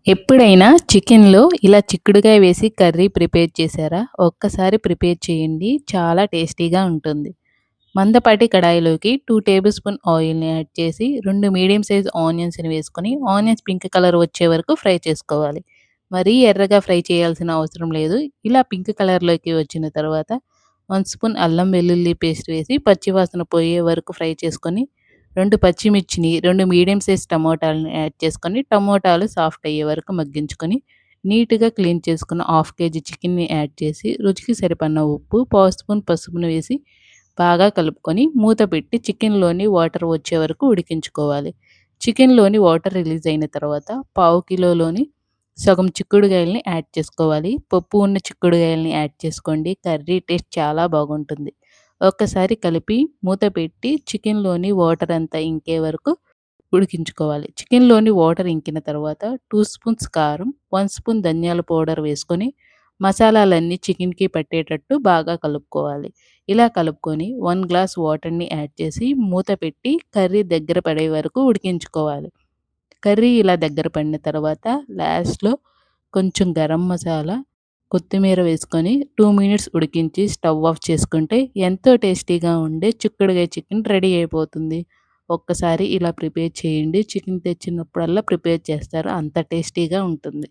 ఎప్పుడైనా చికెన్‌లో ఇలా చిక్కుడుగాయ వేసి కర్రీ ప్రిపేర్ చేశారా? ఒక్కసారి ప్రిపేర్ చేయండి. చాలా టేస్టీగా ఉంటుంది. మందపాటి కడాయిలోకి 2 టేబుల్ స్పూన్ ఆయిల్‌ని యాడ్ చేసి 2 మీడియం సైజ్ ఆనియన్స్‌ని వేసుకొని ఆనియన్స్ పింక్ కలర్ వచ్చే వరకు ఫ్రై చేసుకోవాలి. మరీ ఎర్రగా ఫ్రై చేయాల్సిన అవసరం లేదు. ఇలా పింక్ కలర్‌లోకి వచ్చిన తర్వాత 1 స్పూన్ అల్లం వెల్లుల్లి పేస్ట్ వేసి పచ్చివాసన పోయే వరకు ఫ్రై చేసుకొని 2 పచ్చిమిర్చిని, 2 మీడియం సైజ్ టమోటాలని యాడ్ చేసుకొని, టమోటాలు సాఫ్ట్ అయ్యే వరకు మగ్గించుకొని, నీట్‌గా క్లీన్ చేసుకున్న హాఫ్ కేజీ చికెన్‌ని యాడ్ చేసి, రుచికి సరిపడిన ఉప్పు, పావు స్పూన్ పసుపును వేసి బాగా కలుపుకొని మూత పెట్టి చికెన్‌లోని వాటర్ వచ్చే వరకు ఉడికించుకోవాలి. చికెన్‌లోని వాటర్ రిలీజ్ అయిన తర్వాత పావు కిలోలోని సగం చిక్కుడుగాయలని యాడ్ చేసుకోవాలి. పప్పు ఉన్న చిక్కుడుగాయలని యాడ్ చేసుకోండి. కర్రీ టేస్ట్ చాలా బాగుంటుంది. ఒక్కసారి కలిపి మూత పెట్టి చికెన్‌లోని వాటర్ అంతా ఇంకే వరకు ఉడికించుకోవాలి. చికెన్‌లోని వాటర్ ఇంకిన తర్వాత 2 స్పూన్స్ కారం, 1 స్పూన్ ధనియాల పౌడర్ వేసుకొని మసాలాలన్నీ చికెన్‌కి పట్టేటట్టు బాగా కలుపుకోవాలి. ఇలా కలుపుకొని 1 గ్లాస్ వాటర్‌ని యాడ్ చేసి మూత పెట్టి కర్రీ దగ్గర పడే వరకు ఉడికించుకోవాలి. కర్రీ ఇలా దగ్గర పడిన తర్వాత లాస్ట్‌లో కొంచెం గరం మసాలా, కొత్తిమీర వేసుకొని 2 మినిట్స్ ఉడికించి స్టవ్ ఆఫ్ చేసుకుంటే ఎంతో టేస్టీగా ఉండే చిక్కుడుగాయ చికెన్ రెడీ అయిపోతుంది. ఒక్కసారి ఇలా ప్రిపేర్ చేయండి. చికెన్ తెచ్చినప్పుడల్లా ప్రిపేర్ చేస్తారు. అంత టేస్టీగా ఉంటుంది.